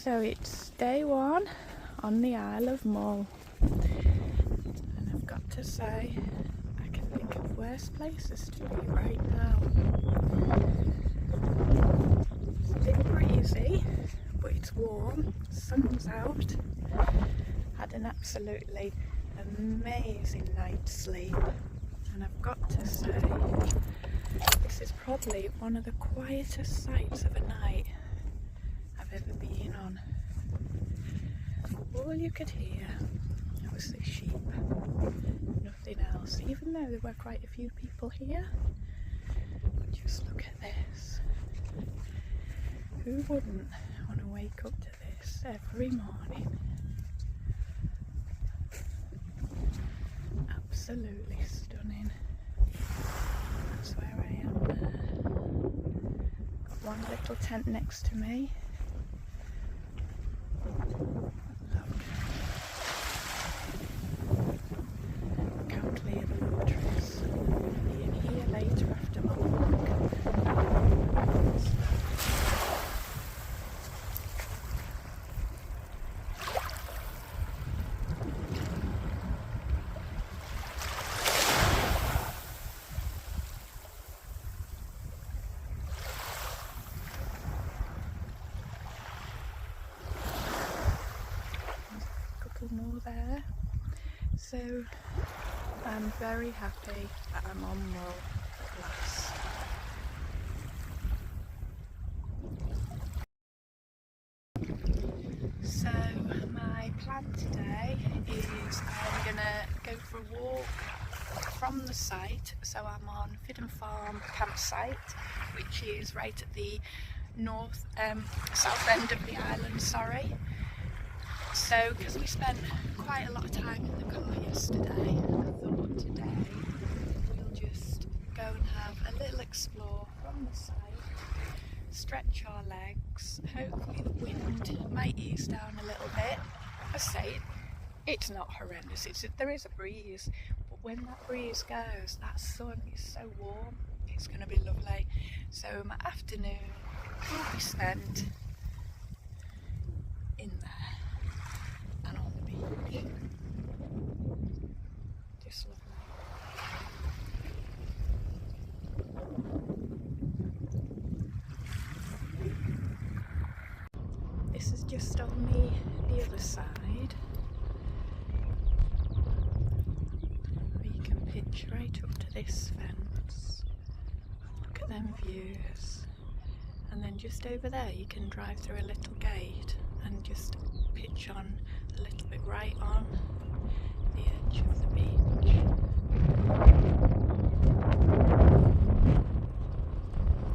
So it's day one on the Isle of Mull, and I've got to say I can think of worse places to be right now. It's a bit breezy, but it's warm, sun's out. Had an absolutely amazing night's sleep, and I've got to say this is probably one of the quietest sights of a night I've ever been on. All you could hear was the sheep, nothing else, even though there were quite a few people here. But just look at this. Who wouldn't want to wake up to this every morning? Absolutely stunning. That's where I am now. Got one little tent next to me. Can't clear the waters. I'll be in here later after my walk. More there, so I'm very happy that I'm on Mull at last. So my plan today is I'm gonna go for a walk from the site. So I'm on Fidden Farm campsite, which is right at the south end of the island, sorry. So, because we spent quite a lot of time in the car yesterday, I thought today we'll just go and have a little explore from the site, stretch our legs, hopefully the wind might ease down a little bit. I say it's not horrendous, there is a breeze, but when that breeze goes, that sun is so warm, it's going to be lovely. So my afternoon will be spent in there. And on the beach. Just lovely. This is just on the other side. Where you can pitch right up to this fence. Look at them views. And then just over there you can drive through a little gate and just pitch on a little bit right on the edge of the beach.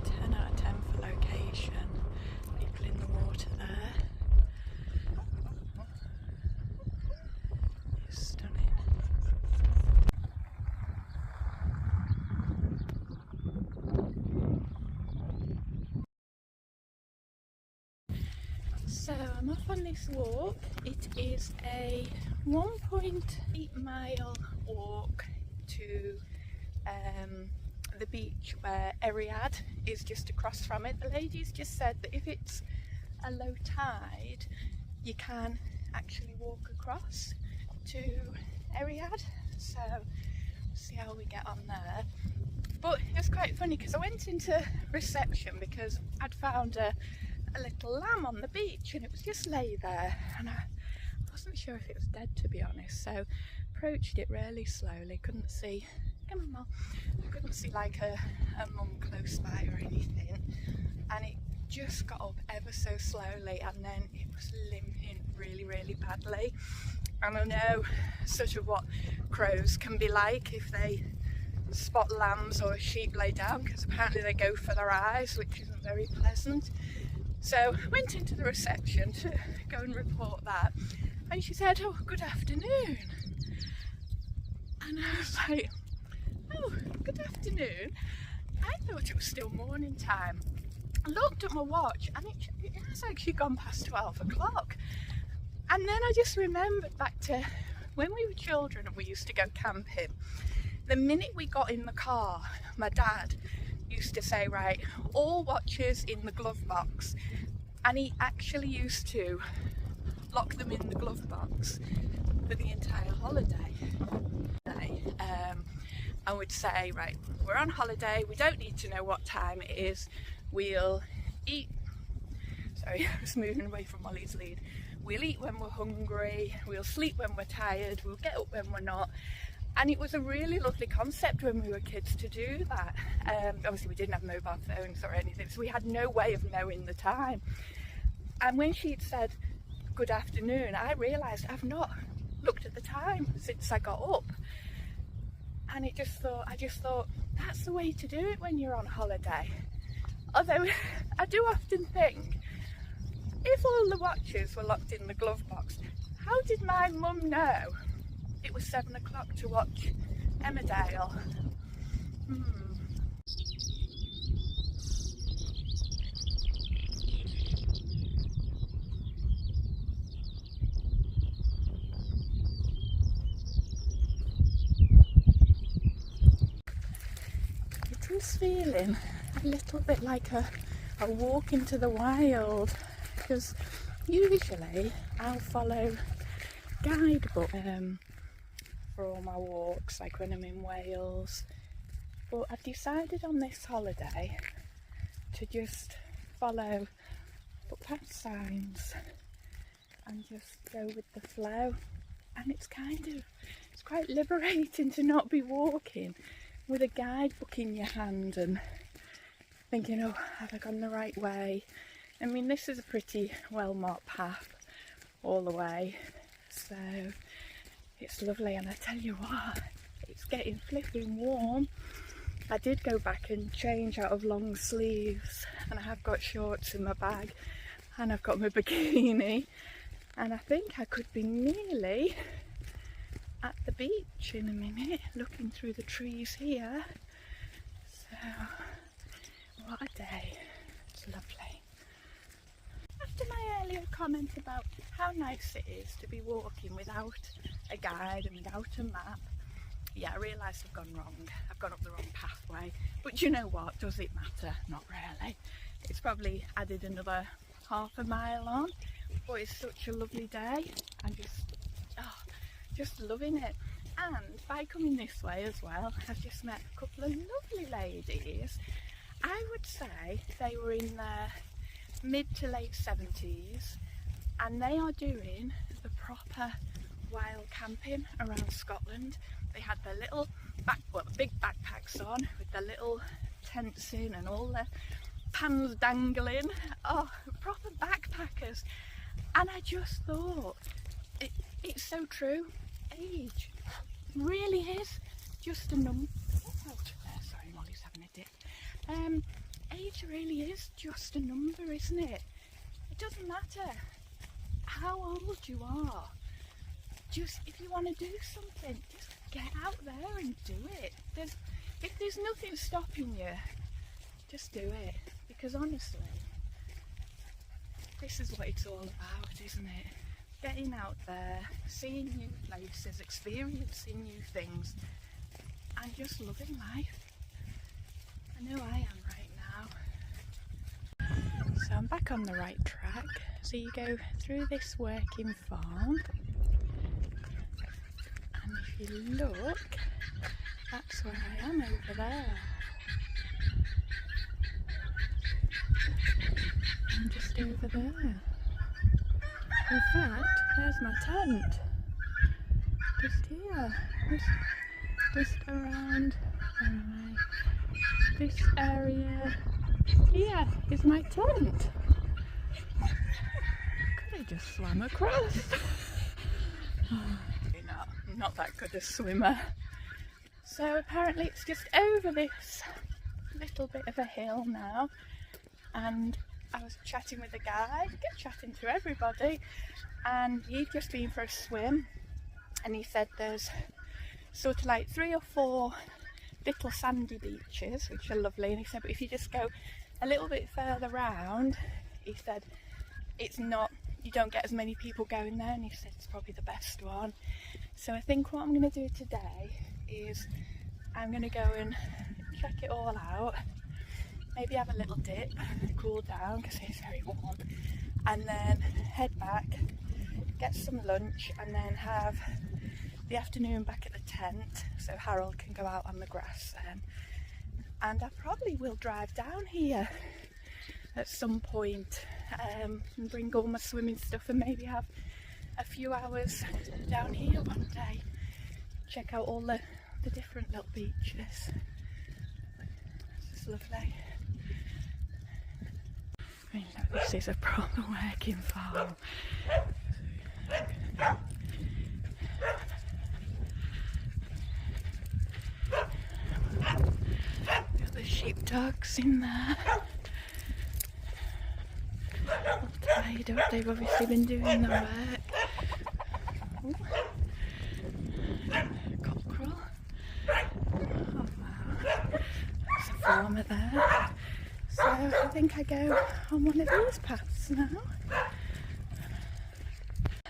10 out of 10 for location. People in the water there. It's stunning. So I'm off on this walk. It is a 1.8 mile walk to the beach where Erriad is just across from it. The ladies just said that if it's a low tide, you can actually walk across to Erriad. So we'll see how we get on there. But it was quite funny because I went into reception because I'd found a little lamb on the beach and it was just lay there, and I wasn't sure if it was dead, to be honest, so approached it really slowly. Couldn't see, come on Mull, I couldn't see like a mum close by or anything, and it just got up ever so slowly and then it was limping really badly. And I know sort of what crows can be like if they spot lambs or sheep lay down, because apparently they go for their eyes, which isn't very pleasant. So I went into the reception to go and report that, and she said, "Oh, good afternoon." And I was like, "Oh, good afternoon." I thought it was still morning time. I looked at my watch and it has actually gone past 12 o'clock. And then I just remembered back to when we were children and we used to go camping. The minute we got in the car, my dad used to say, right, all watches in the glove box, and he actually used to lock them in the glove box for the entire holiday. And would say, right, we're on holiday, we don't need to know what time it is, we'll eat, sorry, I was moving away from Molly's lead, we'll eat when we're hungry, we'll sleep when we're tired, we'll get up when we're not. And it was a really lovely concept when we were kids to do that. Obviously we didn't have mobile phones or anything, so we had no way of knowing the time. And when she'd said good afternoon, I realised I've not looked at the time since I got up. And I just thought that's the way to do it when you're on holiday. Although I do often think, if all the watches were locked in the glove box, how did my mum know it was 7 o'clock to watch Emmerdale? It is feeling a little bit like a walk into the wild, because usually I'll follow guidebook for all my walks, like when I'm in Wales, but I've decided on this holiday to just follow footpath signs and just go with the flow. And it's quite liberating to not be walking with a guidebook in your hand and thinking, oh, have I gone the right way? I mean, this is a pretty well marked path all the way, so it's lovely. And I tell you what, it's getting flipping warm. I did go back and change out of long sleeves, and I have got shorts in my bag, and I've got my bikini, and I think I could be nearly at the beach in a minute, looking through the trees here. So what a day, it's lovely. After my earlier comment about how nice it is to be walking without a guide and without a map, yeah, I realised I've gone wrong. I've gone up the wrong pathway. But you know what, does it matter? Not really. It's probably added another half a mile on, but it's such a lovely day. I'm just loving it. And by coming this way as well, I've just met a couple of lovely ladies. I would say they were in their mid to late 70s, and they are doing the proper wild camping around Scotland. They had their little big backpacks on with their little tents in and all their pans dangling. Oh, proper backpackers. And I just thought, it's so true. Age really is just a number. Sorry, Molly's having a dip. Age really is just a number, isn't it? It doesn't matter how old you are. Just if you want to do something, just get out there and do it. If there's nothing stopping you, just do it. Because honestly, this is what it's all about, isn't it? Getting out there, seeing new places, experiencing new things, and just loving life. I know I am right now. So I'm back on the right track. So you go through this working farm, and if you look, that's where I am over there. I'm just over there. In fact, there's my tent. Just here. Just around this area. Here is my tent. Could have just swam across. I'm not that good a swimmer. So apparently it's just over this little bit of a hill now, and I was chatting with a guy, chatting to everybody, and he'd just been for a swim, and he said there's sort of like 3 or 4 little sandy beaches which are lovely, and he said but if you just go a little bit further round, he said it's not, you don't get as many people going there, and he said it's probably the best one. So I think what I'm going to do today is I'm going to go and check it all out, maybe have a little dip, cool down because it's very warm, and then head back, get some lunch, and then have the afternoon back at the tent so Harold can go out on the grass then. And I probably will drive down here at some point and bring all my swimming stuff and maybe have a few hours down here one day. Check out all the different little beaches. This is lovely. I mean, look, this is a proper working farm. Got the sheepdogs in there. All tied up, they've obviously been doing the work. Ooh. Cockerel. Oh wow. There's a farmer there. So I think I go on one of these paths now.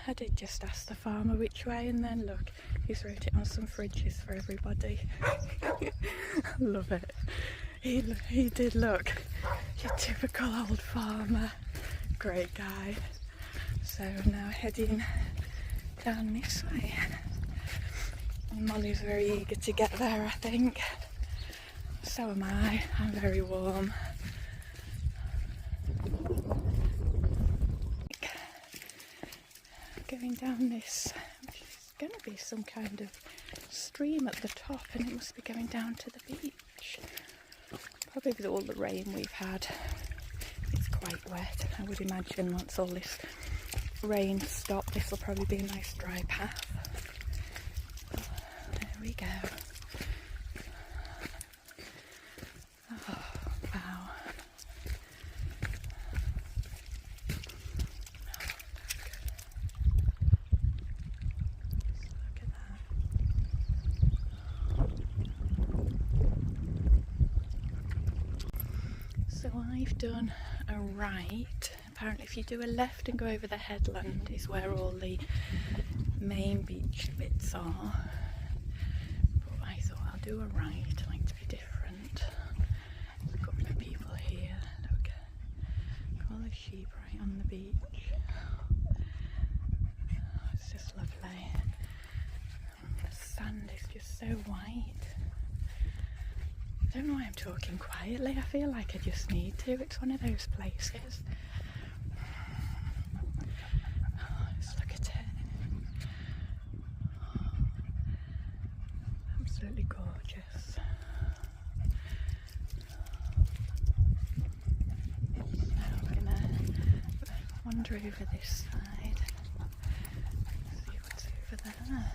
I did just ask the farmer which way, and then look, he's wrote it on some fridges for everybody. I love it. He did look. Your typical old farmer. Great guy. So I'm now heading down this way. And Molly's very eager to get there, I think. So am I. I'm very warm. Going down this, which is going to be some kind of stream at the top, and it must be going down to the beach. Probably with all the rain we've had, it's quite wet. I would imagine once all this rain stops, this will probably be a nice dry path. There we go. Oh, wow. So I've done a right. Apparently if you do a left and go over the headland is where all the main beach bits are. But I thought I'll do a right, I like to be different. There's a couple of people here, look. All the sheep right on the beach. Oh, it's just lovely. The sand is just so white. I don't know why I'm talking quietly, I feel like I just need to. It's one of those places. Oh, just look at it. Absolutely gorgeous. Now we're gonna wander over this side. See what's over there.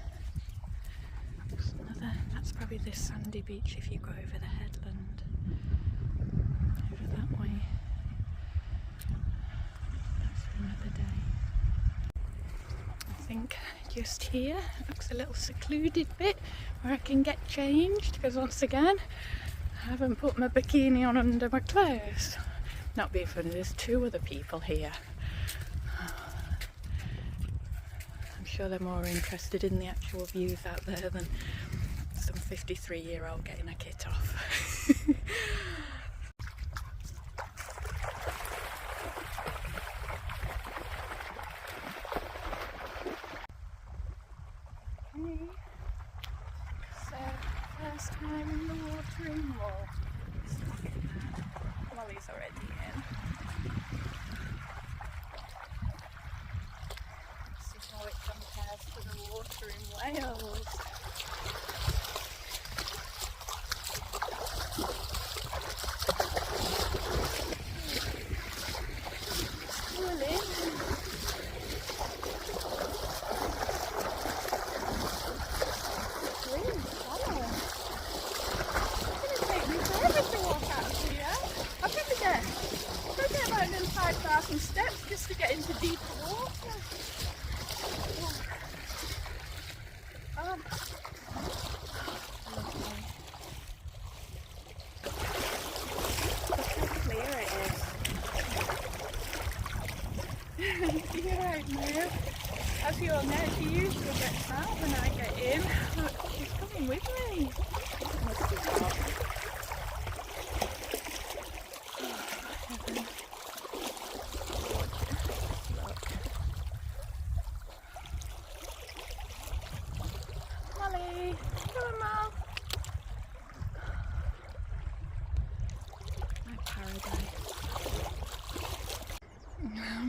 That's probably this sandy beach if you go over the headland. Over that way. That's for another day. I think just here looks a little secluded bit where I can get changed, because once again I haven't put my bikini on under my clothes. Not being funny, there's two other people here. I'm sure they're more interested in the actual views out there than some 53-year-old getting a kit off. Okay. So, first time in the watering Mull. Molly's already in. Let's see how it compares to the water in Wales. Some steps just to get into deeper water. Oh. Look how clear it is. You're right, Mary. As you all know, she usually gets out when I get in. Look, she's coming with me. It must be hot.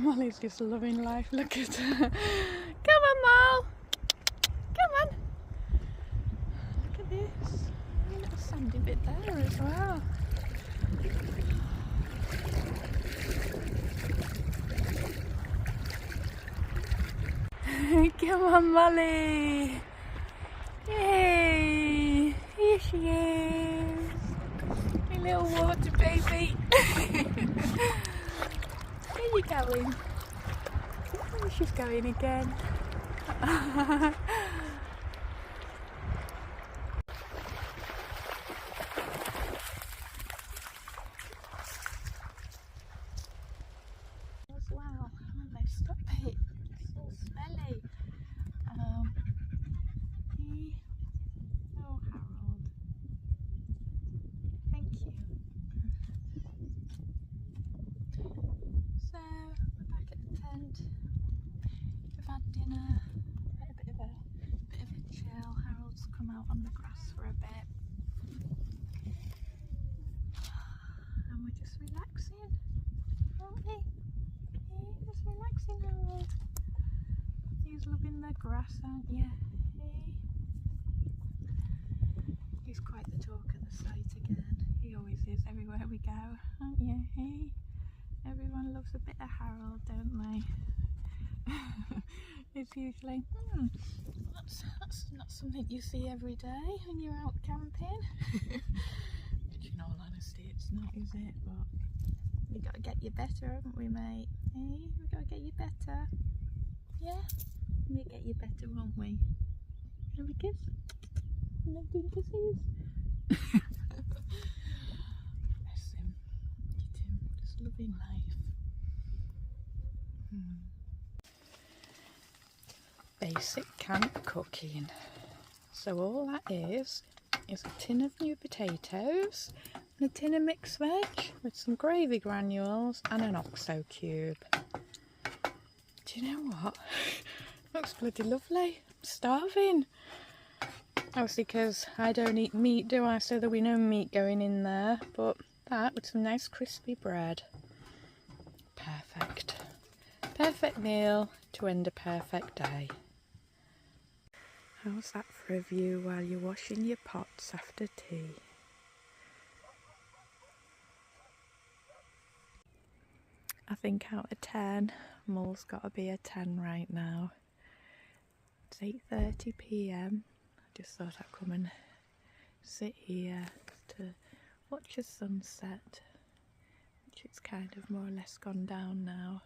Molly's just loving life. Look at her. Come on, Mull. Come on. Look at this. A little sandy bit there as well. Come on, Molly. Yay. Here she is. My little water baby. Where are you going? Oh, she's going again. As well. Oh, no, stop it. It's so smelly. Oh, Harold. Thank you. So we're back at the tent. We've had dinner, had a bit of a chill. Harold's come out on the grass for a bit, and we're just relaxing, aren't we? Yeah, just relaxing, Harold. He's loving the grass, aren't you? Hey. He's quite the talk of the site again. He always is everywhere we go, aren't you? Hey. Everyone loves a bit of Harold, don't they? It's usually, that's not something you see every day when you're out camping. Which in all honesty it's not, is it? But we got to get you better, haven't we, mate? Hey, we got to get you better. Yeah? We'll get you better, won't we? Have a kiss? No doing kisses? Bless him. Look at him, just loving life. Basic camp cooking. So all that is a tin of new potatoes and a tin of mixed veg with some gravy granules and an oxo cube. Do you know what? Looks bloody lovely. I'm starving. Obviously because I don't eat meat, do I? So there'll be no meat going in there, but that with some nice crispy bread. Perfect. Perfect meal to end a perfect day. How's that for a view while you're washing your pots after tea? I think out of 10, Mull's got to be a 10 right now. It's 8:30 PM. I just thought I'd come and sit here to watch the sunset, which it's kind of more or less gone down now.